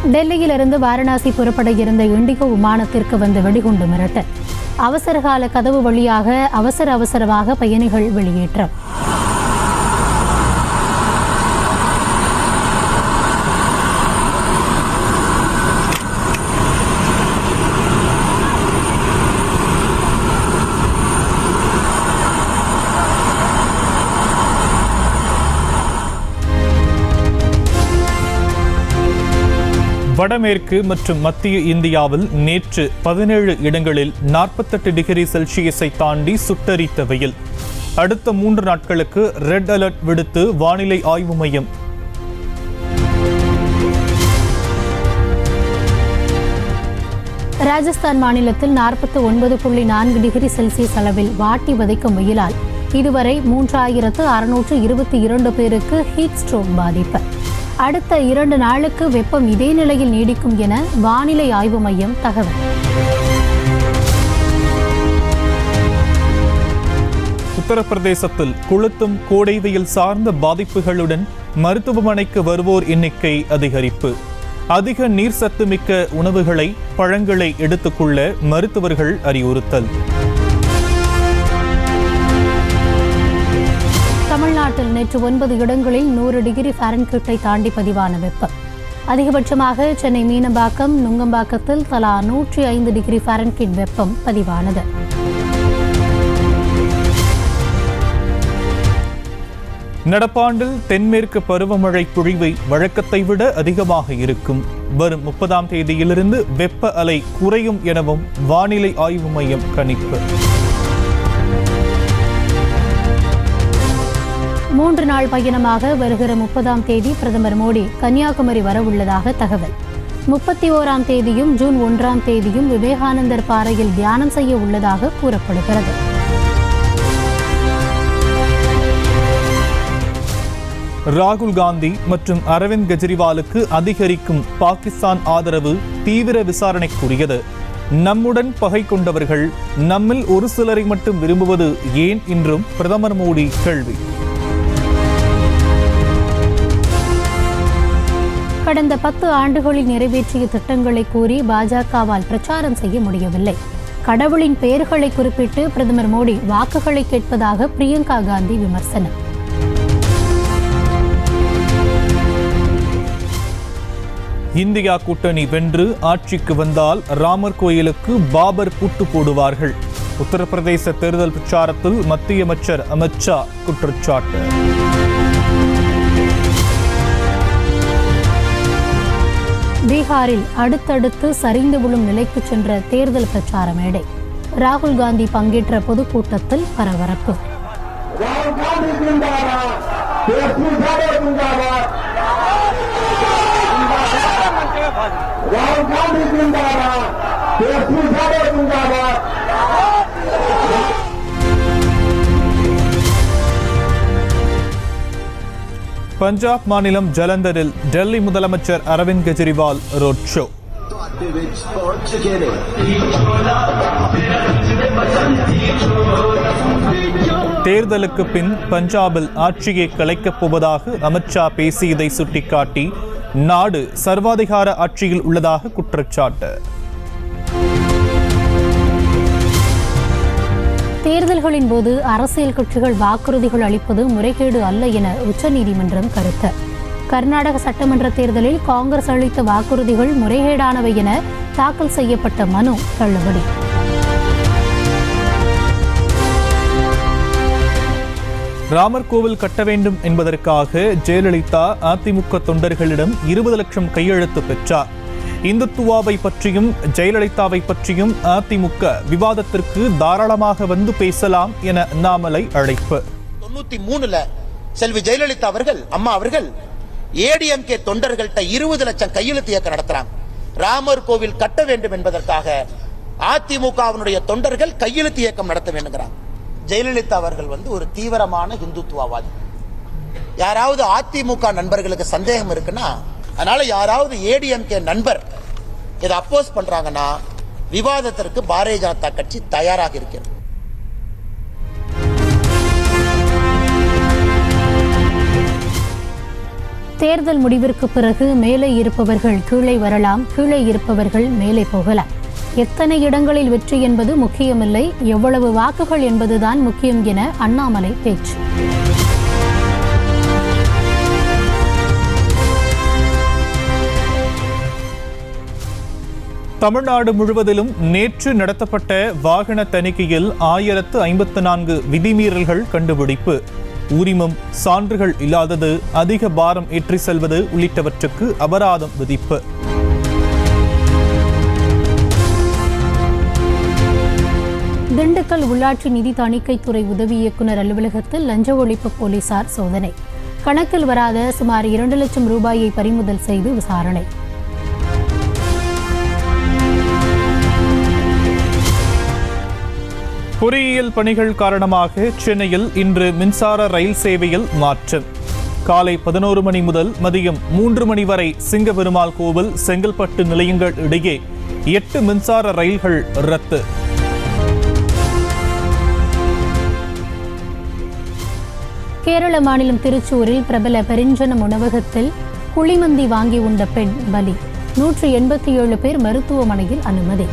டெல்லியிலிருந்து வாரணாசி புறப்பட இருந்த இண்டிகோ விமானத்திற்கு வந்த வெடிகுண்டு மிரட்டல். அவசரகால கதவு வழியாக அவசரமாக பயணிகள் வெளியேற்றம். வடமேற்கு மற்றும் மத்திய இந்தியாவில் நேற்று 17 இடங்களில் 48 டிகிரி செல்சியஸை தாண்டி சுட்டரித்த வெயில். அடுத்த 3 நாட்களுக்கு ரெட் அலர்ட் விடுத்து வானிலை ஆய்வு மையம். ராஜஸ்தான் மாநிலத்தில் 49.4 டிகிரி செல்சியஸ் அளவில் வாட்டி வதைக்கும் வெயிலால் இதுவரை 3622 பேருக்கு ஹீட் ஸ்ட்ரோக் பாதிப்பு. அடுத்த 2 நாளுக்கு வெப்பம் இதே நிலையில் நீடிக்கும் என வானிலை ஆய்வு மையம் தகவல். உத்தரப்பிரதேசத்தில் கொளுத்தும் கோடை வெயில் சார்ந்த பாதிப்புகளுடன் மருத்துவமனைக்கு வருவோர் எண்ணிக்கை அதிகரிப்பு. அதிக நீர் சத்து மிக்க உணவுகளை, பழங்களை எடுத்துக்கொள்ள மருத்துவர்கள் அறிவுறுத்தல். தமிழ்நாட்டில் நேற்று 9 இடங்களில் 100 டிகிரி ஃபாரன்ஹீட்டை தாண்டி பதிவான வெப்பம். அதிகபட்சமாக சென்னை மீனம்பாக்கம், நுங்கம்பாக்கத்தில் தலா 105 டிகிரி ஃபாரன்ஹீட் வெப்பம் பதிவானது. நடப்பாண்டில் தென்மேற்கு பருவமழை பொழிவை வழக்கத்தை விட அதிகமாக இருக்கும். வரும் 30ஆம் தேதியிலிருந்து வெப்ப அலை குறையும் எனவும் வானிலை ஆய்வு மையம் கணிப்பு. 3 நாள் பயணமாக வருகிற 30ஆம் தேதி பிரதமர் மோடி கன்னியாகுமரி வரவுள்ளதாக தகவல். 31ஆம் தேதியும் ஜூன் 1ஆம் தேதியும் விவேகானந்தர் பாறையில் தியானம் செய்ய உள்ளதாக கூறப்படுகிறது. ராகுல் காந்தி மற்றும் அரவிந்த் கெஜ்ரிவாலுக்கு அதிகரிக்கும் பாகிஸ்தான் ஆதரவு தீவிர விசாரணைக்குரியது. நம்முடன் பகை கொண்டவர்கள் நம்மில் ஒரு சிலரை மட்டும் விரும்புவது ஏன் என்றும் பிரதமர் மோடி கேள்வி. கடந்த 10 ஆண்டுகளில் நிறைவேற்றிய திட்டங்களை கூறி பாஜகவால் பிரச்சாரம் செய்ய முடியவில்லை. கடவுளின் பெயர்களை குறிப்பிட்டு பிரதமர் மோடி வாக்குகளை கேட்பதாக பிரியங்கா காந்தி விமர்சனம். இந்தியா கூட்டணி வென்று ஆட்சிக்கு வந்தால் ராமர் கோயிலுக்கு பாபர் பூட்டு போடுவார்கள். உத்தரப்பிரதேச தேர்தல் பிரச்சாரத்தில் மத்திய அமைச்சர் அமித் ஷா குற்றச்சாட்டு. பீகாரில் அடுத்தடுத்து சரிந்து விழும் நிலைக்கு சென்ற தேர்தல் பிரச்சார மேடை. ராகுல் காந்தி பங்கேற்ற பொதுக்கூட்டத்தில் பரபரப்பு. பஞ்சாப் மாநிலம் ஜலந்தரில் டெல்லி முதலமைச்சர் அரவிந்த் கெஜ்ரிவால் ரோட் ஷோ. தேர்தலுக்கு பின் பஞ்சாபில் ஆட்சியை கலைக்கப் போவதாக அமித் ஷா பேசியதை சுட்டிக்காட்டி நாடு சர்வாதிகார ஆட்சியில் உள்ளதாக குற்றச்சாட்டு. தேர்தல்களின் போது அரசியல் கட்சிகள் வாக்குறுதிகள் அளிப்பது முறைகேடு அல்ல என உச்சநீதிமன்றம் கருத்து. கர்நாடக சட்டமன்ற தேர்தலில் காங்கிரஸ் அளித்த வாக்குறுதிகள் முறைகேடானவை என தாக்கல் செய்யப்பட்ட மனு தள்ளுபடி. ராமர் கோவில் கட்ட வேண்டும் என்பதற்காக ஜெயலலிதா அதிமுக தொண்டர்களிடம் 20 லட்சம் கையெழுத்து பெற்றார். இந்துத்துவாவை பற்றியும் ஜெயலலிதாவை பற்றியும் அதிமுக விவாதத்திற்கு தாராளமாக வந்து பேசலாம் என அண்ணாமலை அழைப்பு. 93ல செல்வி ஜெயலலிதா அவர்கள், அம்மா அவர்கள் ஏடிஎம்கே தொண்டர்கள்ட்ட 20 லட்சம் கையெழுத்து இயக்கம் நடத்துறாங்க. ராமர் கோவில் கட்ட வேண்டும் என்பதற்காக அதிமுகவினுடைய தொண்டர்கள் கையெழுத்து இயக்கம் நடத்த வேண்டுங்கிறாங்க. ஜெயலலிதா அவர்கள் ஒரு தீவிரமான இந்துத்துவவாதி. யாராவது அதிமுக நண்பர்களுக்கு சந்தேகம் இருக்குன்னா, அதனால யாராவது ஏடிஎம்கே நண்பர் இதை அப்போஸ் பண்றாங்கன்னா விவாதத்திற்கு பாரதிய ஜனதா கட்சி தயாராக இருக்கிறது. தேர்தல் முடிவிற்கு பிறகு மேலே இருப்பவர்கள் கீழே வரலாம், கீழே இருப்பவர்கள் மேலே போகலாம். எத்தனை இடங்களில் வெற்றி என்பது முக்கியமில்லை, எவ்வளவு வாக்குகள் என்பதுதான் முக்கியம் என அண்ணாமலை பேச்சு. தமிழ்நாடு முழுவதிலும் நேற்று நடத்தப்பட்ட வாகன தணிக்கையில் 1054 விதிமீறல்கள் கண்டுபிடிப்பு. உரிமம், சான்றுகள் இல்லாதது, அதிக பாரம் ஏற்றி செல்வது உள்ளிட்டவற்றுக்கு அபராதம் விதிப்பு. திண்டுக்கல் உள்ளாட்சி நிதி தணிக்கைத்துறை உதவி இயக்குநர் அலுவலகத்தில் லஞ்ச ஒழிப்பு போலீசார் சோதனை. கணக்கில் வராத சுமார் 2 லட்சம் ரூபாயை பறிமுதல் செய்து விசாரணை. பொறியியல் பணிகள் காரணமாக சென்னையில் இன்று மின்சார ரயில் சேவையில் மாற்றம். காலை 11 மணி முதல் மதியம் 3 மணி வரை சிங்கபெருமாள் கோவில், செங்கல்பட்டு நிலையங்கள் இடையே 8 மின்சார ரயில்கள் ரத்து. கேரள மாநிலம் திருச்சூரில் பிரபல பெருஞ்சனம் உணவகத்தில் குழிமந்தி வாங்கி உண்ட பெண் பலி. 187 பேர் மருத்துவமனையில் அனுமதி.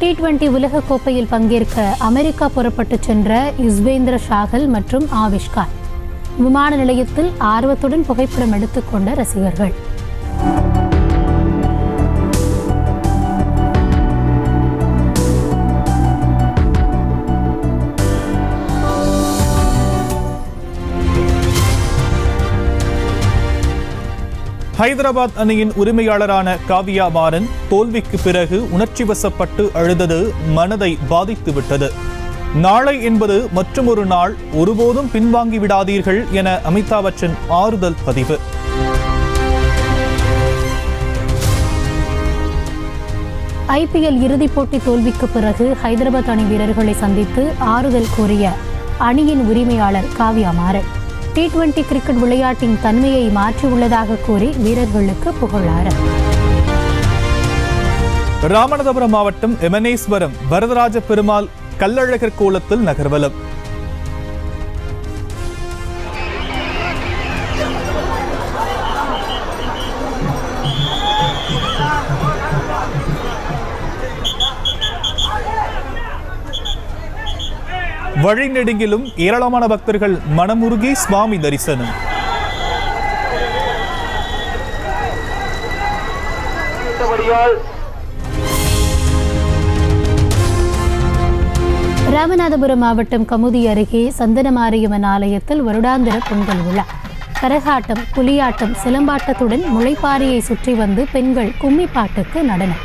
T20 உலகக்கோப்பையில் பங்கேற்க அமெரிக்கா புறப்பட்டு சென்ற யுஸ்வேந்திர சாகல் மற்றும் ஆவிஷ்கார். விமான நிலையத்தில் ஆர்வத்துடன் புகைப்படம் எடுத்துக்கொண்ட ரசிகர்கள். ஹைதராபாத் அணியின் உரிமையாளரான காவியா மாறன் தோல்விக்கு பிறகு உணர்ச்சி வசப்பட்டு அழுதது மனதை பாதித்துவிட்டது. நாளை என்பது மற்றொரு நாள், ஒருபோதும் பின்வாங்கி விடாதீர்கள் என அமிதாப் பச்சன் ஆறுதல் பதிவு. IPL இறுதிப் போட்டி தோல்விக்கு பிறகு ஹைதராபாத் அணி வீரர்களை சந்தித்து ஆறுதல் கூறிய அணியின் உரிமையாளர் காவியா மாறன் T20 கிரிக்கெட் விளையாட்டின் தன்மையை மாற்றியுள்ளதாக கூறி வீரர்களுக்கு புகழாரம். ராமநாதபுரம் மாவட்டம் எமனேஸ்வரம் வரதராஜ பெருமாள் கல்லழகர் கோலத்தில் நகர்வலம். வழிநெடுங்கிலும் ஏராளமான பக்தர்கள் மனமுருகி சுவாமி தரிசனம். ராமநாதபுரம் மாவட்டம் கமுதி அருகே சந்தனமாரியம்மன் ஆலயத்தில் வருடாந்திர பொங்கல் விழா. கரகாட்டம், புலியாட்டம், சிலம்பாட்டத்துடன் முளைப்பாரியை சுற்றி வந்து பெண்கள் கும்மி பாட்டுக்கு நடனம்.